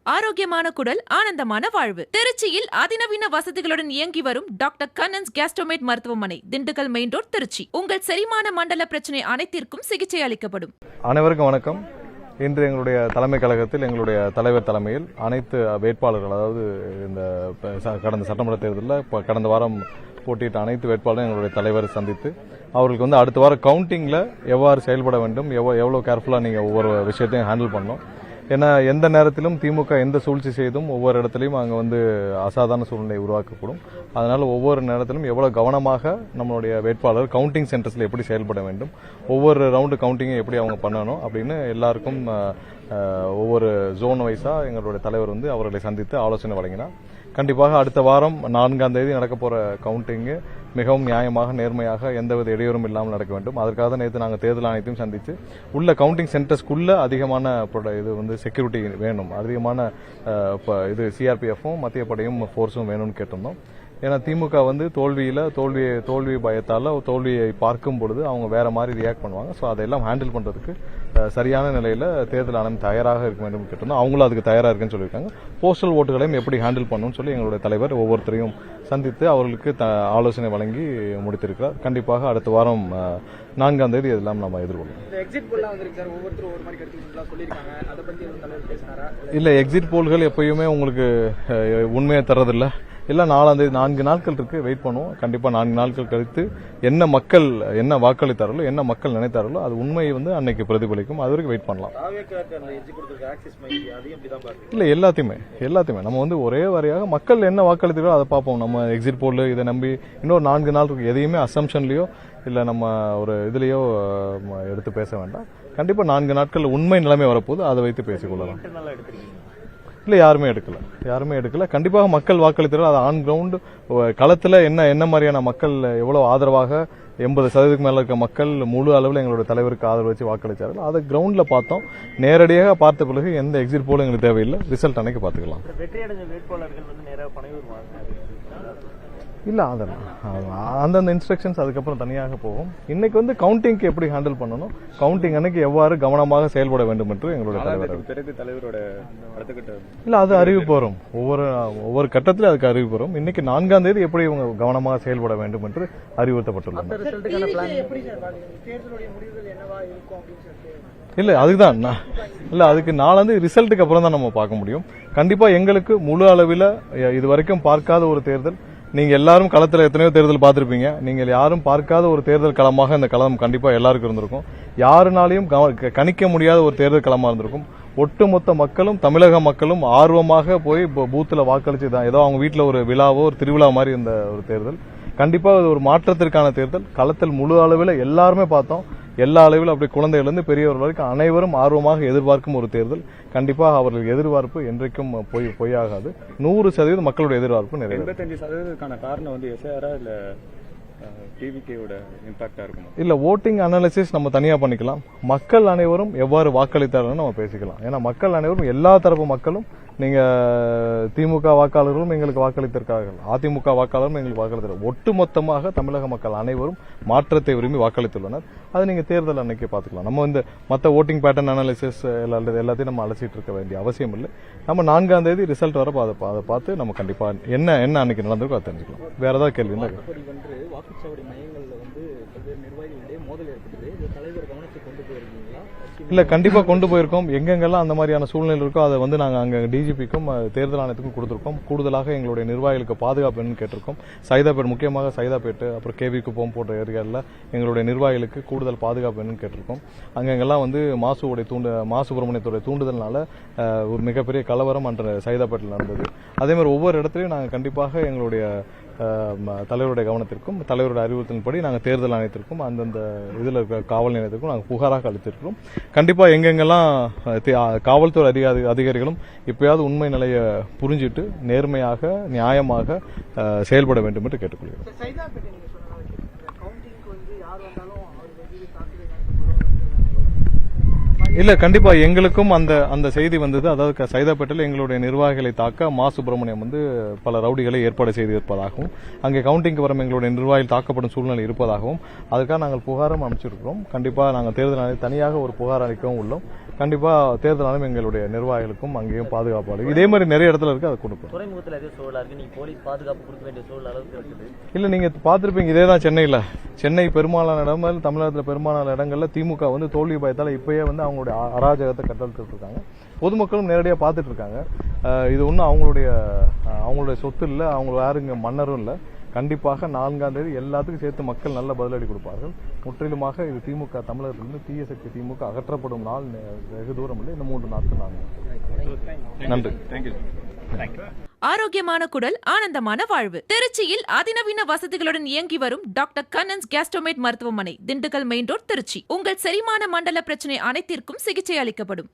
ஆரோக்கியமான குடல், ஆனந்தமான வாழ்வு. திருச்சியில் அதிநவீன வசதிகளுடன் இயங்கி வரும் டாக்டர் கண்ணன்ஸ் கேஸ்ட்ரோமேட் மருத்துவமனை, திண்டுக்கல் மெயின் ரோட், திருச்சி. உங்கள் செரிமான மண்டல பிரச்சனை அனைத்திற்கும் சிகிச்சை அளிக்கப்படும். அனைவருக்கும் வணக்கம். இன்று எங்களுடைய தலைமை கழகத்தில் எங்களுடைய தலைவர் தலைமையில் அனைத்து வேட்பாளர்கள், அதாவது இந்த கடந்த சட்டமன்ற தேர்தலில் கடந்த வாரம் போட்டியிட்ட அனைத்து வேட்பாளரும் எங்களுடைய தலைவர் சந்தித்து அவர்களுக்கு அடுத்த வாரம் கவுண்டிங்கில் எவ்வாறு செயல்பட வேண்டும், எவ்வளோ கேர்ஃபுல்லாக நீங்கள் ஒவ்வொரு விஷயத்தையும் ஹேண்டில் பண்ணணும். ஏன்னா எந்த நேரத்திலும் திமுக எந்த சூழ்ச்சி செய்தும் ஒவ்வொரு இடத்துலையும் அங்கே அசாதாரண சூழ்நிலை உருவாக்கப்படும். அதனால் ஒவ்வொரு நேரத்திலும் எவ்வளோ கவனமாக நம்மளுடைய வேட்பாளர் கவுண்டிங் சென்டர்ஸில் எப்படி செயல்பட வேண்டும், ஒவ்வொரு ரவுண்டு கவுண்டிங்கை எப்படி அவங்க பண்ணணும் அப்படின்னு எல்லாருக்கும் ஒவ்வொரு ஜோன் வைஸாக எங்களுடைய தலைவர் அவர்களை சந்தித்து ஆலோசனை வழங்கினார். கண்டிப்பாக அடுத்த வாரம் 4ஆம் தேதி நடக்க போகிற கவுண்டிங்கு மிகவும் நியாயமாக, நேர்மையாக, எந்தவித இடையூறும் இல்லாமல் நடக்க வேண்டும். அதற்காக நேற்று நாங்கள் தேர்தல் ஆணையத்தையும் சந்தித்து உள்ள கவுண்டிங் சென்டர்ஸ்க்குள்ள அதிகமான செக்யூரிட்டி வேணும், அதிகமான சிஆர்பிஎஃப்பும் மத்திய படையும் ஃபோர்ஸும் வேணும்னு கேட்டிருந்தோம். ஏன்னா திமுக தோல்வி பயத்தால் தோல்வியை பார்க்கும் பொழுது அவங்க வேற மாதிரி ரியாக்ட் பண்ணுவாங்க. ஸோ அதெல்லாம் ஹேண்டில் பண்ணுறதுக்கு சரியான நிலையில் தேர்தல் ஆணையம் தயாராக இருக்க வேண்டும் கேட்டிருந்தோம். அவங்களும் அதுக்கு தயாராக இருக்குன்னு சொல்லியிருக்காங்க. போஸ்டல் ஓட்டுகளையும் எப்படி ஹேண்டில் பண்ணணும்னு சொல்லி எங்களுடைய தலைவர் ஒவ்வொருத்தரையும் சந்தித்து அவர்களுக்கு ஆலோசனை வழங்கி முடித்திருக்கிறார். கண்டிப்பாக அடுத்த வாரம் 4ஆம் தேதி இதெல்லாம் நம்ம எதிர்கொள்ளும். இல்லை, எக்ஸிட் போல்கள் எப்பயுமே உங்களுக்கு உண்மையை தர்றதில்லை. இல்லை, 4ஆம் தேதி 4 நாட்கள் இருக்கு, வெயிட் பண்ணுவோம். கண்டிப்பாக 4 நாட்கள் கழித்து என்ன மக்கள் என்ன வாக்களித்தார்களோ, என்ன மக்கள் நினைத்தார்களோ அது உண்மையை அன்னைக்கு பிரதிபலிக்கும். அது வரைக்கும் வெயிட் பண்ணலாம். இல்லை, எல்லாத்தையுமே நம்ம ஒரே வரையாக மக்கள் என்ன வாக்களித்தார்களோ அதை பார்ப்போம். நம்ம எக்ஸிட் போல் இதை நம்பி இன்னொரு 4 நாள் இருக்கு, எதையுமே அசம்ஷன்லயோ இல்லை நம்ம ஒரு இதுலயோ எடுத்து பேச வேண்டாம். கண்டிப்பாக 4 நாட்கள் உண்மை நிலைமை வரப்போது, அதை வைத்து பேசிக்கொள்ளலாம். இல்லை, யாருமே எடுக்கல. கண்டிப்பாக மக்கள் வாக்களித்தார்கள். அது ஆன் கிரவுண்ட் களத்தில் என்ன மாதிரியான மக்கள் எவ்வளவு ஆதரவாக 80% மேல இருக்க மக்கள் முழு அளவில் எங்களுடைய தலைவருக்கு ஆதரவு வச்சு வாக்களித்தார்கள். அதை கிரவுண்ட்ல பார்த்தோம். நேரடியாக பார்த்த பிறகு எந்த எக்ஸிட் போலும் எங்களுக்கு தேவையில்லை. ரிசல்ட் அன்னைக்கு பார்த்துக்கலாம். இல்ல, அதெல்லாம் அந்தந்த இன்ஸ்ட்ரக்ஷன்ஸ் அதுக்கப்புறம் தனியாக போகும். இன்னைக்கு கவுண்டிங்க்கு எப்படி ஹேண்டில் பண்ணணும், கவுண்டிங் அன்னைக்கு எவ்வாறு கவனமாக செயல்பட வேண்டும் என்று எங்களுடைய தலைவரோட இல்ல அது அறிவிப்பு வரும். ஒவ்வொரு கட்டத்திலும் அதுக்கு அறிவிப்பு வரும். இன்னைக்கு 4ஆம் தேதி எப்படி இவங்க கவனமாக செயல்பட வேண்டும் என்று அறிவுறுத்தப்பட்டுள்ளது. இல்ல, அதுதான் இல்ல, அதுக்கு 4ஆம் தேதி ரிசல்ட்டுக்கு அப்புறம் தான் நம்ம பார்க்க முடியும். கண்டிப்பா எங்களுக்கு முழு அளவில் இதுவரைக்கும் பார்க்காத ஒரு தேர்தல். நீங்க எல்லாரும் களத்துல எத்தனையோ தேர்தல் பார்த்திருப்பீங்க. நீங்கள் யாரும் பார்க்காத ஒரு தேர்தல் களமாக இந்த களம் கண்டிப்பா எல்லாருக்கும் இருந்திருக்கும். யாருனாலையும் கணிக்க முடியாத ஒரு தேர்தல் களமா இருந்திருக்கும். ஒட்டுமொத்த மக்களும், தமிழக மக்களும் ஆர்வமாக போய் பூத்துல வாக்களிச்சு தான் ஏதோ அவங்க வீட்டுல ஒரு விழாவோ ஒரு திருவிழா மாதிரி இருந்த ஒரு தேர்தல். கண்டிப்பா அது ஒரு மாற்றத்திற்கான தேர்தல். களத்தில் முழு அளவில் எல்லாருமே பார்த்தோம். எல்லா அளவில் அப்படி குழந்தைகளிலிருந்து பெரியவர்கள் வரைக்கும் அனைவரும் ஆர்வமாக எதிர்பார்க்கும் ஒரு தேர்தல். கண்டிப்பாக அவர்கள் எதிர்பார்ப்பு என்றைக்கும் பொய்யாகாது. 100% மக்களுடைய எதிர்பார்ப்பு நிறைய. 85% காரணம் எஸ்ஆரா இல்ல டிவிகேயோட இம்பாக்டா இருக்கும். இல்ல, ஓட்டிங் அனாலிசிஸ் நம்ம தனியா பண்ணிக்கலாம். மக்கள் அனைவரும் எவ்வாறு வாக்களித்தார்கள் நம்ம பேசிக்கலாம். ஏன்னா மக்கள் அனைவரும், எல்லா தரப்பு மக்களும், நீங்க திமுக வாக்காளர்களும் எங்களுக்கு வாக்களித்திருக்கார்கள், அதிமுக வாக்காளரும் எங்களுக்கு வாக்களித்தார்கள். ஒட்டுமொத்தமாக தமிழக மக்கள் அனைவரும் மாற்றத்தை விரும்பி வாக்களித்துள்ளனர். அது நீங்க தேர்தல் அன்னைக்கு பாத்துக்கலாம். நம்ம மற்ற ஓட்டிங் பேட்டர்ன் அனாலிசிஸ் எல்லாத்தையும் நம்ம அலசிட்டு இருக்க வேண்டிய அவசியம் இல்லை. நம்ம 4ஆம் தேதி ரிசல்ட் வரப்போ அதை பார்த்து நம்ம கண்டிப்பா என்ன அன்னைக்கு நடந்திருக்கோ அதை தெரிஞ்சுக்கலாம். வேற ஏதாவது கேள்வி இல்லை. வாக்குச்சாவடி மையங்கள்ல பல்வேறு நிர்வாகிகளிடையே மோதல் ஏற்பட்டது. தலைவர் கவனத்துக்கு கொண்டு போயிருக்கீங்களா? இல்ல, கண்டிப்பா கொண்டு போயிருக்கோம். எங்கெங்கெல்லாம் அந்த மாதிரியான சூழ்நிலை இருக்கோ அதை நாங்க அங்க டிஜிபிக்கும் தேர்தல் ஆணையத்துக்கும் கொடுத்திருக்கோம். கூடுதலாக எங்களுடைய நிர்வாகிகளுக்கு பாதுகாப்பு வேணும்னு கேட்டிருக்கோம். சைதாப்பேட், முக்கியமாக சைதாப்பேட்டு, அப்புறம் கேவி குப்பம் போன்ற ஏரியாவில் எங்களுடைய நிர்வாகிகளுக்கு கூடுதல் பாதுகாப்பு வேணும்னு கேட்டிருக்கோம். அங்கெங்கெல்லாம் மா சுப்பிரமணியத்துடைய தூண்டுதல்னால ஒரு மிகப்பெரிய கலவரம் அன்ற சைதாப்பேட்டில் நடந்தது. அதே மாதிரி ஒவ்வொரு இடத்துலையும் நாங்கள் கண்டிப்பாக எங்களுடைய தலைவருடைய கவனத்திற்கும் தலைவருடைய அறிவுறுத்தலின்படி நாங்கள் தேர்தல் ஆணையத்திற்கும் அந்தந்த இதில் இருக்க காவல் நிலையத்திற்கும் நாங்கள் புகாராக அளித்திருக்கிறோம். கண்டிப்பா எங்கெங்கெல்லாம் காவல்துறை அதிகாரிகளும் இப்பயாவது உண்மை நிலையை புரிஞ்சிட்டு நேர்மையாக, நியாயமாக செயல்பட வேண்டும் என்று கேட்டுக்கொள்கிறோம். இல்ல கண்டிப்பா எங்களுக்கும் அந்த செய்தி வந்தது. அதாவது சைதாப்பேட்டையில் எங்களுடைய நிர்வாகிகளை தாக்க மா சுப்பிரமணியம் வந்து பல ரவுடிகளை ஏற்பாடு செய்திருப்பதாகவும், அங்கே கவுண்டிங்க்கு வரும் எங்களுடைய நிர்வாகிகள் தாக்கப்படும் சூழ்நிலை இருப்பதாகவும், அதுக்காக நாங்கள் புகாரும் அமைச்சிருக்கிறோம். கண்டிப்பா நாங்கள் தேர்தல் ஆணையம் தனியாக ஒரு புகார் அளிக்கவும் உள்ளோம். கண்டிப்பா தேர்தல் ஆணையம் எங்களுடைய நிர்வாகிகளுக்கும் அங்கேயும் பாதுகாப்பு இதே மாதிரி நிறைய இடத்துல இருக்கு, அதை கொடுப்போம். துறைமுகத்தில் அதே சூழலா இருக்கு, நீங்க போலீஸ் பாதுகாப்பு கொடுக்க வேண்டிய சூழல் அளவுக்கு இருக்குது. இல்ல நீங்க பார்த்திருப்பீங்க, இதேதான் சென்னை பெரும்பாலான இடங்கள், தமிழகத்தில் பெரும்பாலான இடங்கள்ல திமுக வந்து தோல்வி பயத்தால இப்பயே வந்து அவங்களுடைய அராஜகத்தை கட்டளிட்டு இருக்காங்க. பொதுமக்களும் நேரடியா பார்த்துட்டு இருக்காங்க. இது ஒன்றும் அவங்களுடைய சொத்து இல்லை, அவங்க யாரும் இங்க மன்னரும் இல்லை. கண்டிப்பாக 4ஆம் தேதி எல்லாத்துக்கும் சேர்த்து மக்கள் நல்ல பதிலடி கொடுப்பார்கள். முற்றிலுமாக இது திமுக தமிழகத்திலிருந்து தீய சக்தி திமுக அகற்றப்படும் நாள் வெகு தூரம் இல்லை, இந்த 3 நாட்கள் நாங்கள். நன்றி. ஆரோக்கியமான குடல், ஆனந்தமான வாழ்வு. திருச்சியில் அதிநவீன வசதிகளுடன் இயங்கி வரும் டாக்டர் கண்ணன்ஸ் கேஸ்ட்ரோமேட் மருத்துவமனை, திண்டுக்கல் மெயின் ரோட், திருச்சி. உங்கள் செரிமான மண்டல பிரச்சனை அனைத்திற்கும் சிகிச்சை அளிக்கப்படும்.